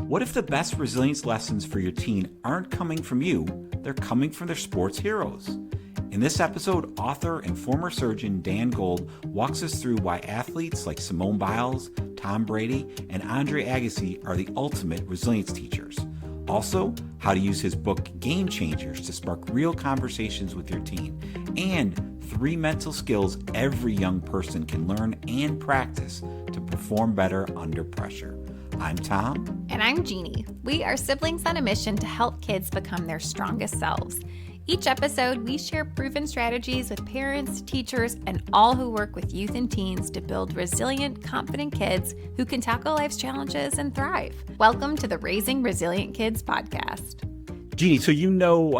What if the best resilience lessons for your teen aren't coming from you, they're coming from their sports heroes? In this episode, author and former surgeon Dan Gold walks us through why athletes like Simone Biles, Tom Brady, and Andre Agassi are the ultimate resilience teachers. Also, how to use his book Game Changers to spark real conversations with your teen, and 3 mental skills every young person can learn and practice to perform better under pressure. I'm Tom. And I'm Jeannie. We are siblings on a mission to help kids become their strongest selves. Each episode, we share proven strategies with parents, teachers, and all who work with youth and teens to build resilient, confident kids who can tackle life's challenges and thrive. Welcome to the Raising Resilient Kids podcast. Jeannie, so you know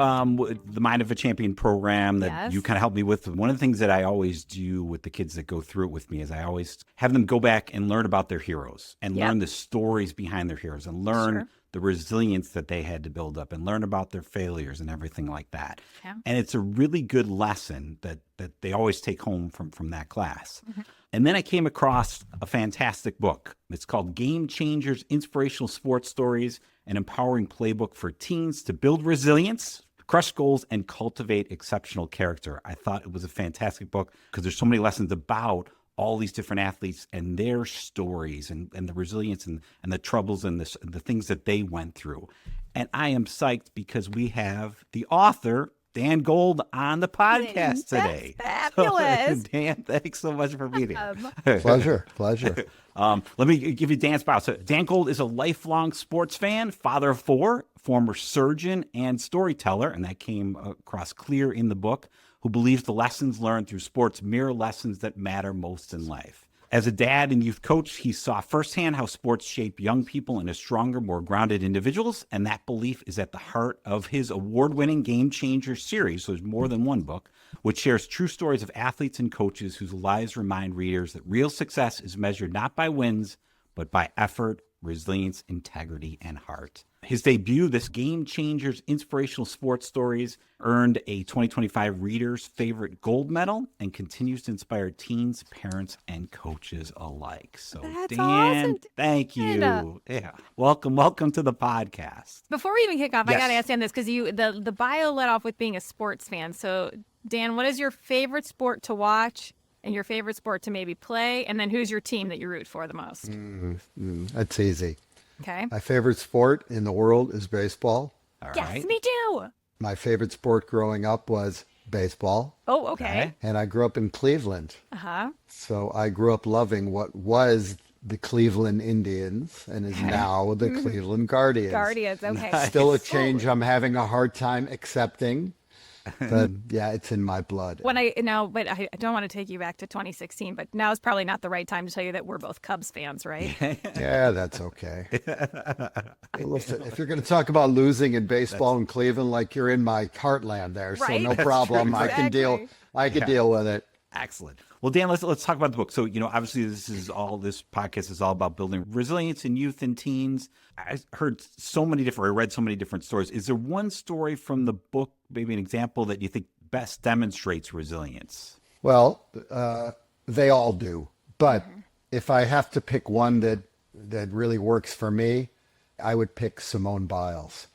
the Mind of a Champion program that you kind of helped me with. One of the things that I always do with the kids that go through it with me is I always have them go back and learn about their heroes and learn the stories behind their heroes and learn the resilience that they had to build up and learn about their failures and everything like that. Yeah. And it's a really good lesson that they always take home from that class. Mm-hmm. And then I came across a fantastic book. It's called Game Changers, Inspirational Sports Stories, an Empowering Playbook for Teens to Build Resilience, Crush Goals, and Cultivate Exceptional Character. I thought it was a fantastic book because there's so many lessons about all these different athletes and their stories and the resilience and the troubles and the things that they went through. And I am psyched because we have the author, Dan Gold, on the podcast today. That's fabulous. So, Dan, thanks so much for being here. Pleasure. Let me give you Dan's bio. So Dan Gold is a lifelong sports fan, father of 4, former surgeon and storyteller, and that came across clear in the book, who believes the lessons learned through sports mirror lessons that matter most in life. As a dad and youth coach, he saw firsthand how sports shape young people into stronger, more grounded individuals, and that belief is at the heart of his award-winning Game Changers series, so there's more than one book, which shares true stories of athletes and coaches whose lives remind readers that real success is measured not by wins, but by effort, resilience, integrity, and heart. His debut, this Game Changers Inspirational Sports Stories, earned a 2025 Reader's Favorite Gold Medal and continues to inspire teens, parents, and coaches alike. So, That's Dan, awesome. thank you. Yeah, welcome to the podcast. Before we even kick off, I got to ask Dan this because the bio led off with being a sports fan. So, Dan, what is your favorite sport to watch and your favorite sport to maybe play? And then who's your team that you root for the most? That's easy. Okay. My favorite sport in the world is baseball. All yes, right. me too. My favorite sport growing up was baseball. Oh, okay. And I grew up in Cleveland. Uh-huh. So I grew up loving what was the Cleveland Indians and is now the Cleveland Guardians. Guardians, okay. Still a change I'm having a hard time accepting. But yeah, it's in my blood. But I don't want to take you back to 2016, but now is probably not the right time to tell you that we're both Cubs fans, right? Yeah, that's okay. Listen, if you're going to talk about losing in baseball in Cleveland, like you're in my heartland there, right? So no problem. Exactly. I can deal with it. Excellent. Well, Dan, let's talk about the book. So, obviously this podcast is all about building resilience in youth and teens. I read so many different stories. Is there one story from the book, maybe an example that you think best demonstrates resilience? Well, they all do. But if I have to pick one that really works for me, I would pick Simone Biles.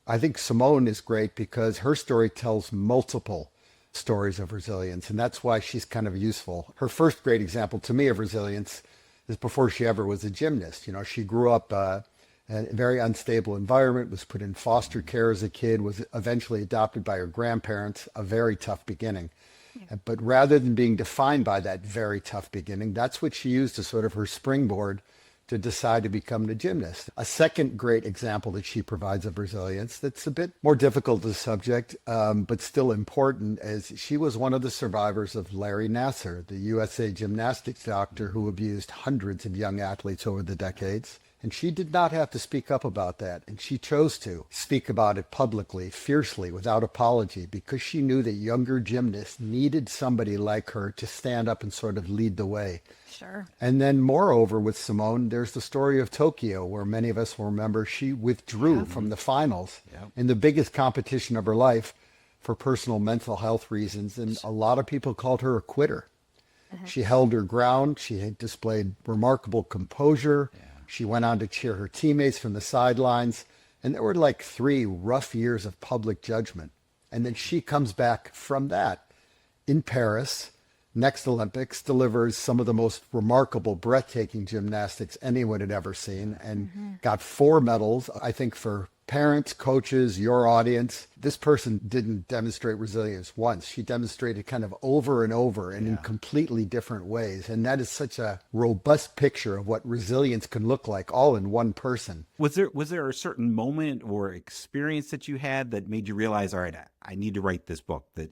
I think Simone is great because her story tells multiple stories of resilience, and that's why she's kind of useful. Her first great example to me of resilience is before she ever was a gymnast. She grew up in a very unstable environment, was put in foster care as a kid, was eventually adopted by her grandparents, a very tough beginning. Yeah. But rather than being defined by that very tough beginning, that's what she used as sort of her springboard to decide to become a gymnast. A second great example that she provides of resilience that's a bit more difficult to subject, but still important, is she was one of the survivors of Larry Nassar, the USA gymnastics doctor who abused hundreds of young athletes over the decades. And she did not have to speak up about that. And she chose to speak about it publicly, fiercely, without apology, because she knew that younger gymnasts needed somebody like her to stand up and sort of lead the way. Sure. And then moreover, with Simone, there's the story of Tokyo, where many of us will remember she withdrew from the finals in the biggest competition of her life for personal mental health reasons. And a lot of people called her a quitter. She held her ground. She had displayed remarkable composure. She went on to cheer her teammates from the sidelines. And there were like 3 rough years of public judgment. And then she comes back from that in Paris, next Olympics, delivers some of the most remarkable, breathtaking gymnastics anyone had ever seen, and got 4 medals. I think for parents, coaches, your audience, this person didn't demonstrate resilience once. She demonstrated kind of over and over and in completely different ways. And that is such a robust picture of what resilience can look like all in one person. Was there a certain moment or experience that you had that made you realize, all right, I need to write this book that,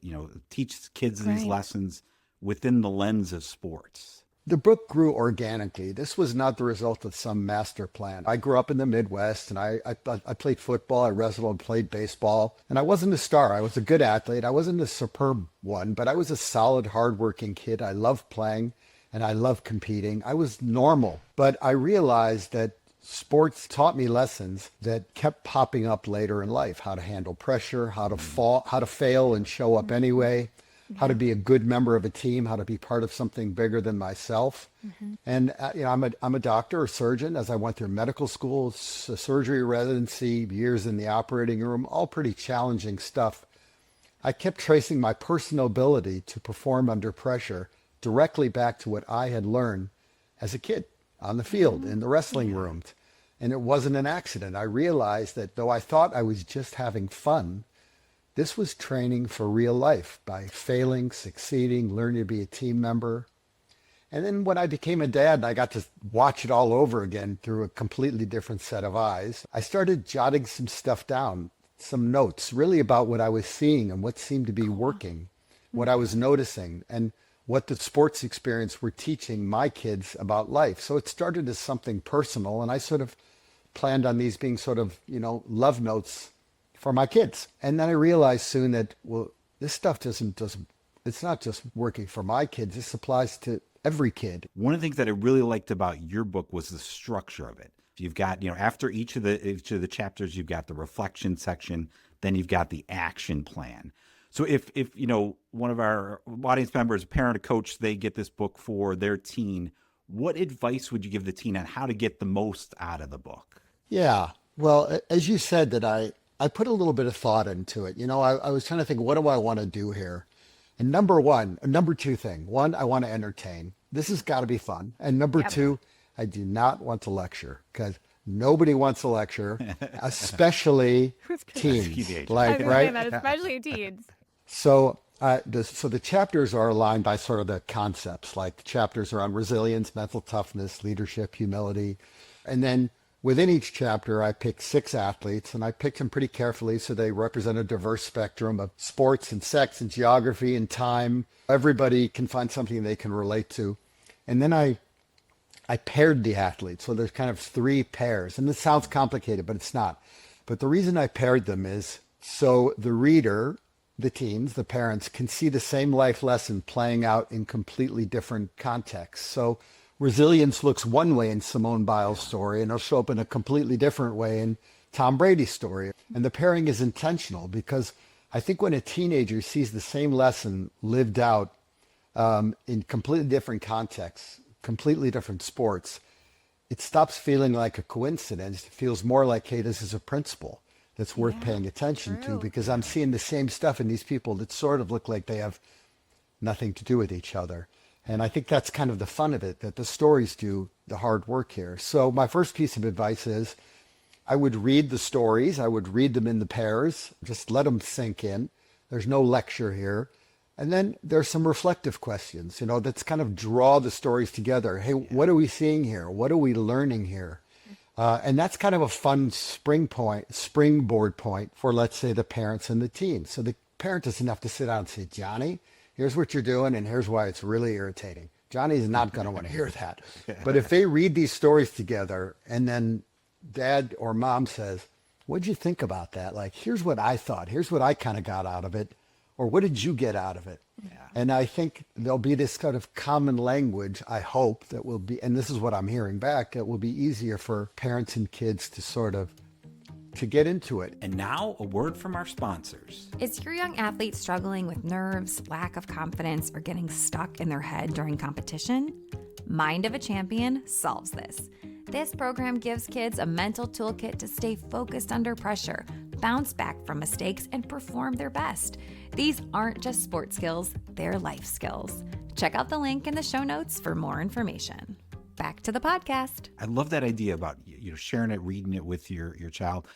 teaches kids these lessons within the lens of sports? The book grew organically. This was not the result of some master plan. I grew up in the Midwest, and I played football, I wrestled and played baseball, and I wasn't a star. I was a good athlete. I wasn't a superb one, but I was a solid, hardworking kid. I loved playing, and I loved competing. I was normal, but I realized that sports taught me lessons that kept popping up later in life: how to handle pressure, how to fall, how to fail and show up anyway, how to be a good member of a team, how to be part of something bigger than myself. And I'm a doctor or surgeon. As I went through medical school, surgery residency, years in the operating room, all pretty challenging stuff. I kept tracing my personal ability to perform under pressure directly back to what I had learned as a kid on the field, in the wrestling rooms. And it wasn't an accident. I realized that though I thought I was just having fun, this was training for real life by failing, succeeding, learning to be a team member. And then when I became a dad and I got to watch it all over again through a completely different set of eyes, I started jotting some stuff down, some notes really about what I was seeing and what seemed to be working, what I was noticing, and what the sports experience were teaching my kids about life. So it started as something personal, and I sort of planned on these being sort of, love notes for my kids. And then I realized soon that, this stuff it's not just working for my kids. This applies to every kid. One of the things that I really liked about your book was the structure of it. You've got, after each of the chapters, you've got the reflection section, then you've got the action plan. So if one of our audience members, a parent, a coach, they get this book for their teen, what advice would you give the teen on how to get the most out of the book? Yeah, well, as you said, that I put a little bit of thought into it. I was trying to think, what do I want to do here? And number two thing, one, I want to entertain. This has got to be fun. And number two, I do not want to lecture, because nobody wants to lecture, especially teens. Right? That, especially teens. So the chapters are aligned by sort of the concepts, like the chapters are on resilience, mental toughness, leadership, humility. And then within each chapter, I picked 6 athletes, and I picked them pretty carefully so they represent a diverse spectrum of sports and sex and geography and time. Everybody can find something they can relate to. And then I paired the athletes. So there's kind of 3 pairs. And this sounds complicated, but it's not. But the reason I paired them is so the reader, the teens, the parents, can see the same life lesson playing out in completely different contexts. So resilience looks one way in Simone Biles' story, and it'll show up in a completely different way in Tom Brady's story. And the pairing is intentional, because I think when a teenager sees the same lesson lived out in completely different contexts, completely different sports, it stops feeling like a coincidence. It feels more like, hey, this is a principle that's worth paying attention to, because I'm seeing the same stuff in these people that sort of look like they have nothing to do with each other. And I think that's kind of the fun of it, that the stories do the hard work here. So my first piece of advice is I would read the stories. I would read them in the pairs, just let them sink in. There's no lecture here. And then there's some reflective questions, that's kind of draw the stories together. Hey, what are we seeing here? What are we learning here? And that's kind of a fun springboard point for, let's say, the parents and the teens. So the parent doesn't have to sit down and say, Johnny, here's what you're doing, and here's why it's really irritating. Johnny's not going to want to hear that. But if they read these stories together, and then dad or mom says, what'd you think about that? Like, here's what I thought. Here's what I kind of got out of it. Or what did you get out of it? Yeah. And I think there'll be this kind of common language, I hope, that will be, and this is what I'm hearing back, it will be easier for parents and kids to get into it. And now a word from our sponsors. Is your young athlete struggling with nerves, lack of confidence, or getting stuck in their head during competition? Mind of a Champion solves this. This program gives kids a mental toolkit to stay focused under pressure, bounce back from mistakes, and perform their best. These aren't just sports skills, they're life skills. Check out the link in the show notes for more information. Back to the podcast. I love that idea about sharing it, reading it with your child.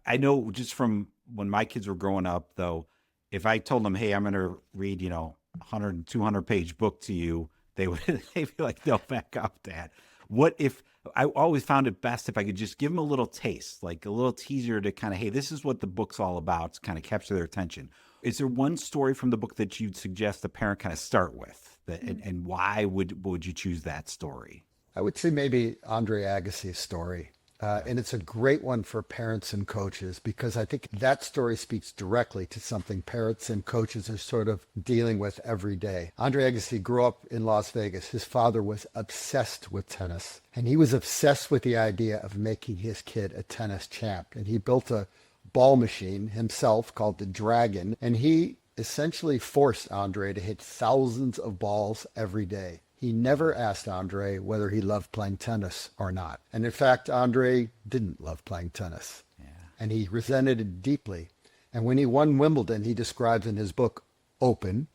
I know just from when my kids were growing up, though, if I told them, hey, I'm going to read 100, 200 page book to you, they'd be like, they'll back up that. What if I always found it best if I could just give them a little taste, like a little teaser to kind of, hey, this is what the book's all about, to kind of capture their attention. Is there one story from the book that you'd suggest the parent kind of start with, and why would you choose that story? I would say maybe Andre Agassi's story. And it's a great one for parents and coaches, because I think that story speaks directly to something parents and coaches are sort of dealing with every day. Andre Agassi grew up in Las Vegas. His father was obsessed with tennis, and he was obsessed with the idea of making his kid a tennis champ. And he built a ball machine himself called the Dragon, and he essentially forced Andre to hit thousands of balls every day. He never asked Andre whether he loved playing tennis or not. And in fact, Andre didn't love playing tennis. Yeah. And he resented it deeply. And when he won Wimbledon, he describes in his book, Open,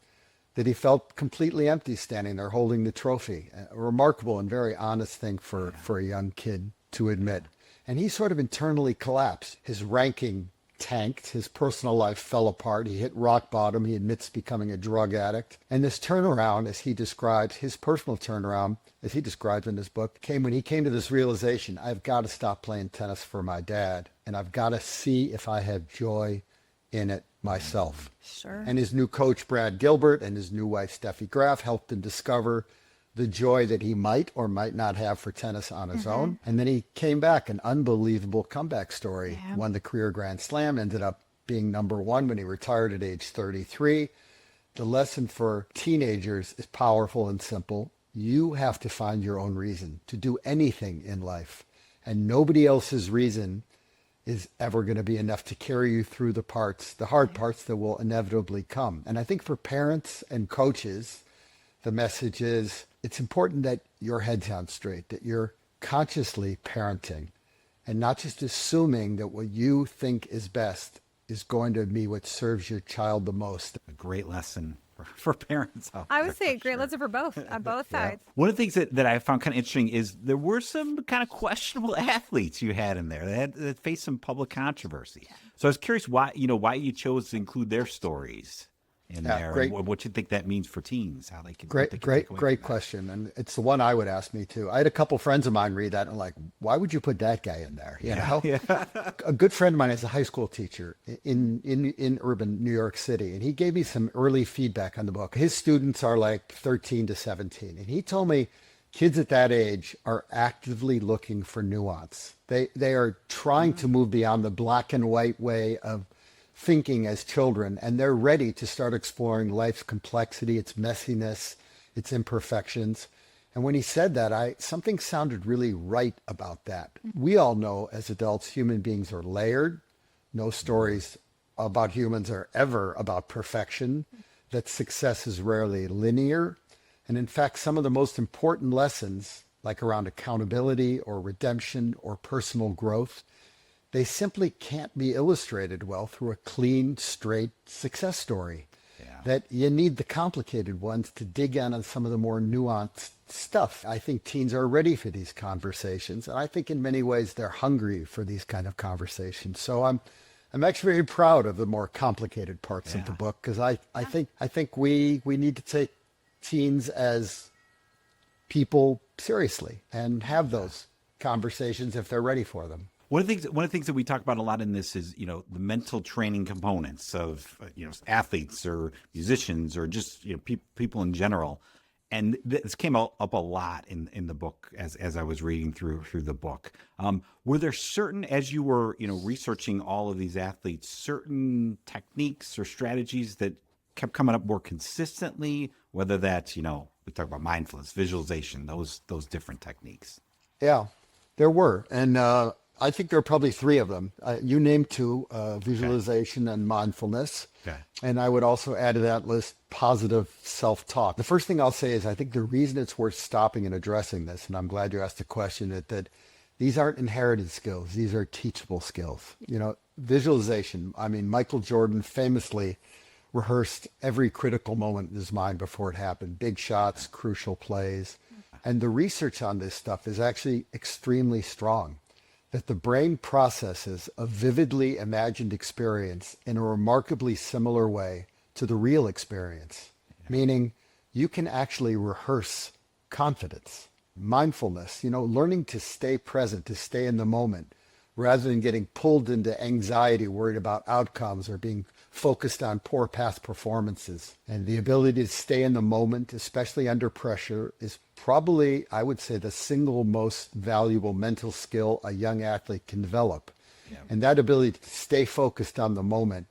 that he felt completely empty standing there holding the trophy. A remarkable and very honest thing for a young kid to admit. And he sort of internally collapsed. His ranking tanked. His personal life fell apart. He hit rock bottom. He admits becoming a drug addict. And this turnaround, as he describes, his personal turnaround, as he describes in his book, came when he came to this realization: I've got to stop playing tennis for my dad, and I've got to see if I have joy in it myself. Sure. And his new coach, Brad Gilbert, and his new wife, Steffi Graf, helped him discover the joy that he might or might not have for tennis on his own. And then he came back, an unbelievable comeback story. Yeah. Won the career Grand Slam, ended up being number one when he retired at age 33. The lesson for teenagers is powerful and simple. You have to find your own reason to do anything in life. And nobody else's reason is ever going to be enough to carry you through the hard parts that will inevitably come. And I think for parents and coaches, the message is, it's important that your head's on straight, that you're consciously parenting and not just assuming that what you think is best is going to be what serves your child the most. A great lesson for parents. I would say a great lesson for both, on both sides. One of the things that I found kind of interesting is there were some kind of questionable athletes you had in there that faced some public controversy. So I was curious why you chose to include their stories in there, great. And what you think that means for teens, how they can great question, and it's the one I would ask me too. I had a couple friends of mine read that and like, why would you put that guy in there? You know, a good friend of mine is a high school teacher in urban New York City, and he gave me some early feedback on the book. His students are like 13 to 17, and he told me kids at that age are actively looking for nuance. They are trying to move beyond the black and white way of thinking as children, and they're ready to start exploring life's complexity, its messiness, its imperfections. And when he said that, something sounded really right about that. We all know as adults, human beings are layered. No stories about humans are ever about perfection, that success is rarely linear. And in fact, some of the most important lessons, like around accountability or redemption or personal growth, they simply can't be illustrated well through a clean, straight success story. Yeah. That you need the complicated ones to dig in on some of the more nuanced stuff. I think teens are ready for these conversations, and I think in many ways they're hungry for these kind of conversations. So I'm actually very proud of the more complicated parts of the book, because I think we need to take teens as people seriously and have those conversations if they're ready for them. One of the things that we talk about a lot in this is, the mental training components of, athletes or musicians or just, people in general. And this came up a lot in the book as I was reading through the book. Were there certain, as you were, researching all of these athletes, certain techniques or strategies that kept coming up more consistently, whether that's, we talk about mindfulness, visualization, those different techniques? Yeah, there were. And, I think there are probably three of them. You named two, visualization and mindfulness. Okay. And I would also add to that list positive self-talk. The first thing I'll say is I think the reason it's worth stopping and addressing this, and I'm glad you asked the question, that These aren't inherited skills. These are teachable skills. Visualization. I mean, Michael Jordan famously rehearsed every critical moment in his mind before it happened. Big shots, crucial plays. And the research on this stuff is actually extremely strong. That the brain processes a vividly imagined experience in a remarkably similar way to the real experience. Meaning you can actually rehearse confidence, mindfulness, learning to stay present, to stay in the moment, rather than getting pulled into anxiety, worried about outcomes, or being focused on poor past performances. And the ability to stay in the moment, especially under pressure, is probably, I would say, the single most valuable mental skill a young athlete can develop. Yeah. And that ability to stay focused on the moment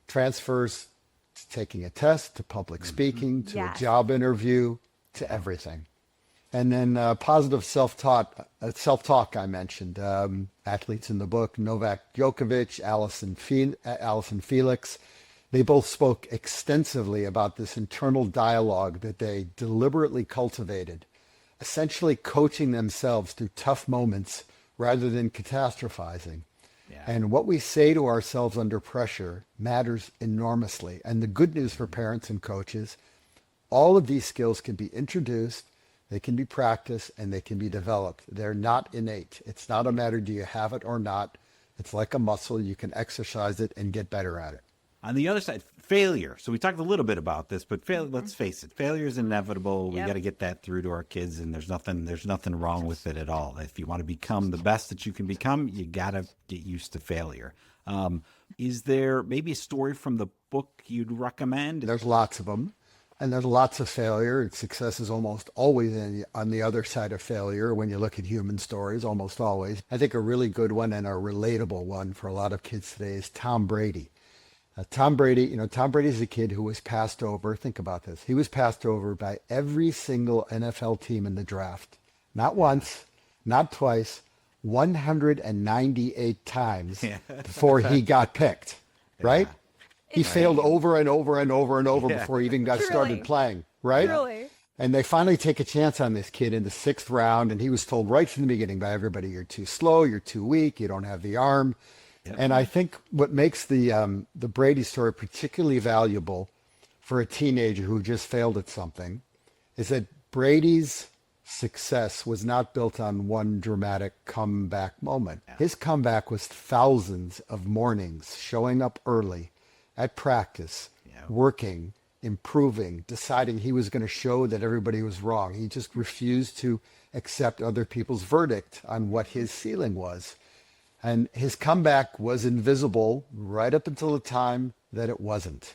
transfers to taking a test, to public speaking, to a job interview, to everything. And then positive self-talk I mentioned. Athletes in the book, Novak Djokovic, Allison Felix, they both spoke extensively about this internal dialogue that they deliberately cultivated, essentially coaching themselves through tough moments rather than catastrophizing. Yeah. And what we say to ourselves under pressure matters enormously. And the good news for parents and coaches, all of these skills can be introduced, they can be practiced, and they can be developed. They're not innate. It's not a matter, do you have it or not? It's like a muscle. You can exercise it and get better at it. On the other side, failure. So we talked a little bit about this, but let's face it, failure is inevitable. We got to get that through to our kids, and there's nothing wrong with it at all. If you want to become the best that you can become, you got to get used to failure. Is there maybe a story from the book you'd recommend? There's lots of them. And there's lots of failure. Success is almost always on the other side of failure when you look at human stories, almost always. I think a really good one and a relatable one for a lot of kids today is Tom Brady. Tom Brady is a kid who was passed over. Think about this. He was passed over by every single NFL team in the draft. Not once, not twice, 198 times before he got picked, right? He failed over and over and over and over before he even got started playing, right? Truly. And they finally take a chance on this kid in the 6th round, and he was told right from the beginning by everybody, you're too slow, you're too weak, you don't have the arm. Yep. And I think what makes the Brady story particularly valuable for a teenager who just failed at something is that Brady's success was not built on one dramatic comeback moment. Yeah. His comeback was thousands of mornings showing up early at practice, working, improving, deciding he was going to show that everybody was wrong. He just refused to accept other people's verdict on what his ceiling was. And his comeback was invisible right up until the time that it wasn't.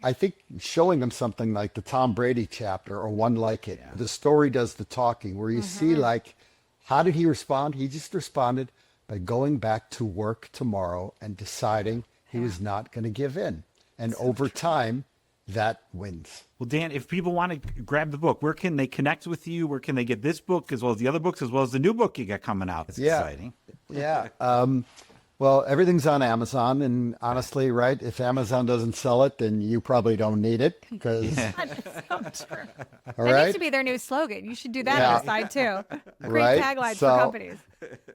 I think showing them something like the Tom Brady chapter or one like it, the story does the talking, where you see how did he respond? He just responded by going back to work tomorrow and deciding he was not going to give in. And over time, that wins. Well, Dan, if people want to grab the book, where can they connect with you? Where can they get this book as well as the other books, as well as the new book you got coming out? It's exciting. Yeah. Well, everything's on Amazon. And honestly, right, if Amazon doesn't sell it, then you probably don't need it. Because That so true. All That right? needs to be their new slogan. You should do that on the side, too. Great Right? taglines for companies.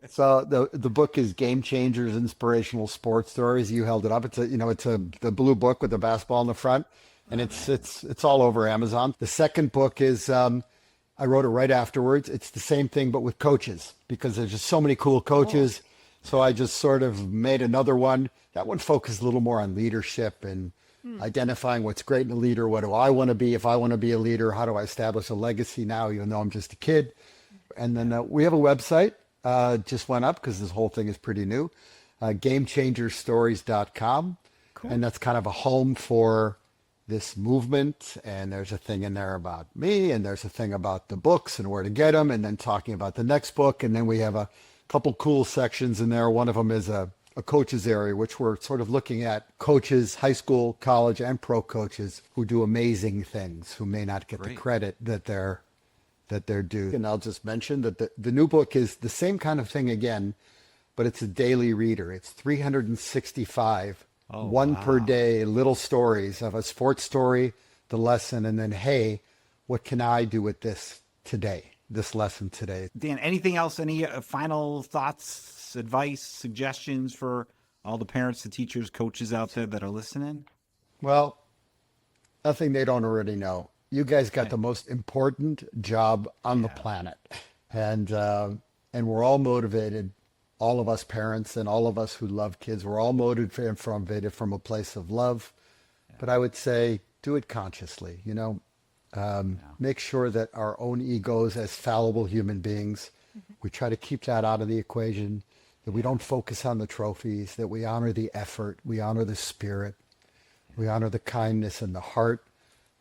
So the book is Game Changers, Inspirational Sports Stories. You held it up. It's the blue book with the basketball in the front, and it's all over Amazon. The second book is I wrote it right afterwards. It's the same thing but with coaches, because there's just so many cool coaches. So I just sort of made another one. That one focused a little more on leadership and identifying what's great in a leader. What do I want to be? If I want to be a leader, how do I establish a legacy now, even though I'm just a kid? And then we have a website. Just went up because this whole thing is pretty new. GameChangerStories.com. Cool. And that's kind of a home for this movement. And there's a thing in there about me, and there's a thing about the books and where to get them, and then talking about the next book. And then we have a couple cool sections in there. One of them is a coaches area, which we're sort of looking at coaches, high school, college, and pro coaches who do amazing things, who may not get the credit that they're due. And I'll just mention that the new book is the same kind of thing again, but it's a daily reader. It's 365, per day, little stories of a sports story, the lesson, and then, hey, what can I do with this today? this lesson today. Dan, anything else? Any final thoughts, advice, suggestions for all the parents, the teachers, coaches out there that are listening? Well, nothing they don't already know. You guys got the most important job on the planet. And we're all motivated, all of us parents and all of us who love kids, we're all motivated from a place of love. But I would say do it consciously, make sure that our own egos as fallible human beings, we try to keep that out of the equation, that we don't focus on the trophies, that we honor the effort, we honor the spirit, we honor the kindness and the heart.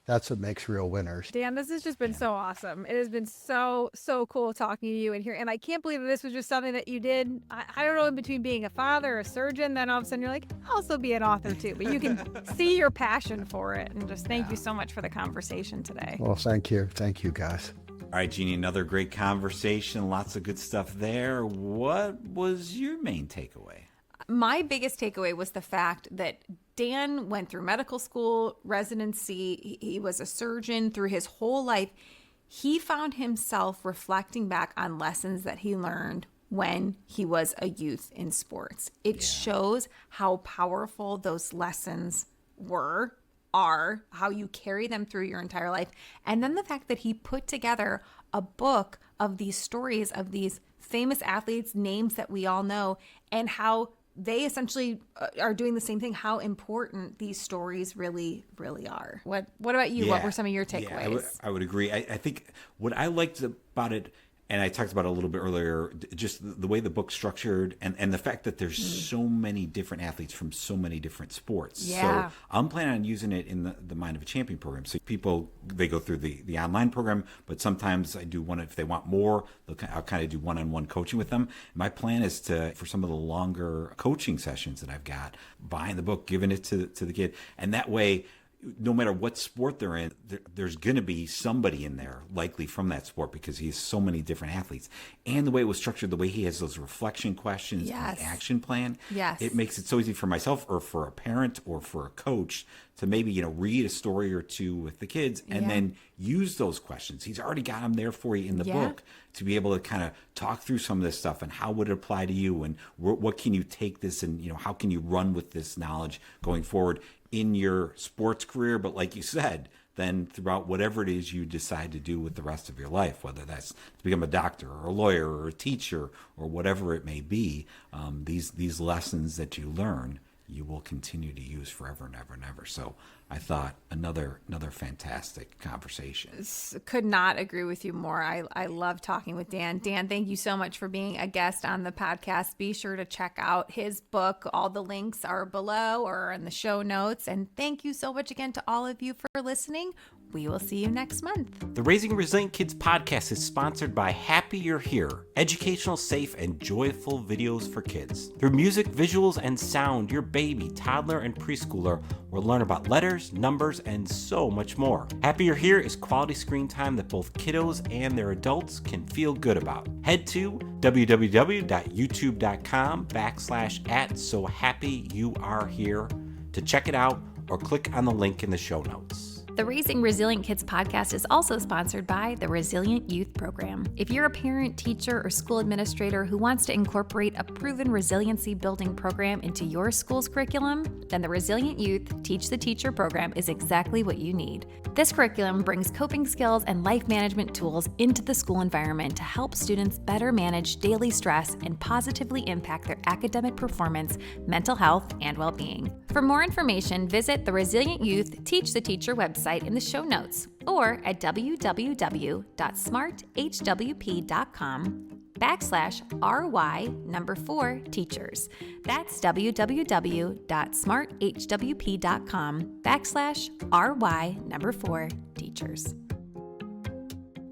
That's what makes real winners. Dan, this has just been so awesome. It has been so cool talking to you in here. And I can't believe that this was just something that you did, I don't know, in between being a father, a surgeon, then all of a sudden you're like, I'll also be an author too. But you can see your passion for it. And just thank you so much for the conversation today. Well, thank you. Thank you, guys. All right, Jeannie, another great conversation. Lots of good stuff there. What was your main takeaway? My biggest takeaway was the fact that Dan went through medical school, residency. He was a surgeon through his whole life. He found himself reflecting back on lessons that he learned when he was a youth in sports. It shows how powerful those lessons are, how you carry them through your entire life. And then the fact that he put together a book of these stories of these famous athletes, names that we all know, and how they essentially are doing the same thing, how important these stories really, really are. What about you? What were some of your takeaways? Yeah, I would agree. I think what I liked about it, and I talked about it a little bit earlier, just the way the book's structured and the fact that there's so many different athletes from so many different sports. Yeah. So I'm planning on using it in the Mind of a Champion program. So people, they go through the online program, but sometimes I do one, if they want more, I'll kind of do one-on-one coaching with them. My plan is for some of the longer coaching sessions that I've got, buying the book, giving it to the kid. And that way, no matter what sport they're in, there's going to be somebody in there likely from that sport because he has so many different athletes. And the way it was structured, the way he has those reflection questions and the action plan, it makes it so easy for myself or for a parent or for a coach to maybe, read a story or two with the kids and then use those questions. He's already got them there for you in the book to be able to kind of talk through some of this stuff and how would it apply to you and what can you take this and, how can you run with this knowledge going forward in your sports career, but like you said, then throughout whatever it is you decide to do with the rest of your life, whether that's to become a doctor or a lawyer or a teacher or whatever it may be, these lessons that you learn, you will continue to use forever and ever and ever. So I thought another fantastic conversation. Could not agree with you more. I love talking with Dan. Dan, thank you so much for being a guest on the podcast. Be sure to check out his book. All the links are below or in the show notes. And thank you so much again to all of you for listening. We will see you next month. The Raising Resilient Kids podcast is sponsored by Happy You're Here, educational, safe, and joyful videos for kids. Through music, visuals, and sound, your baby, toddler, and preschooler will learn about letters, numbers, and so much more. Happy You're Here is quality screen time that both kiddos and their adults can feel good about. Head to www.youtube.com/@SoHappyYouAreHere to check it out or click on the link in the show notes. The Raising Resilient Kids podcast is also sponsored by the Resilient Youth Program. If you're a parent, teacher, or school administrator who wants to incorporate a proven resiliency building program into your school's curriculum, then the Resilient Youth Teach the Teacher program is exactly what you need. This curriculum brings coping skills and life management tools into the school environment to help students better manage daily stress and positively impact their academic performance, mental health, and well-being. For more information, visit the Resilient Youth Teach the Teacher website in the show notes or at www.smarthwp.com/RY4teachers. That's www.smarthwp.com/RY4teachers.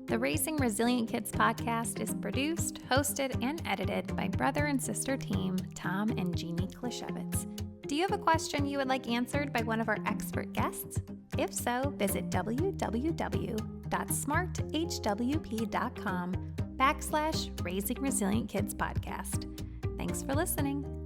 The Raising Resilient Kids podcast is produced, hosted, and edited by brother and sister team Tom and Jeannie Klishevitz. Do you have a question you would like answered by one of our expert guests? If so, visit www.smarthwp.com/Raising Resilient Kids podcast. Thanks for listening.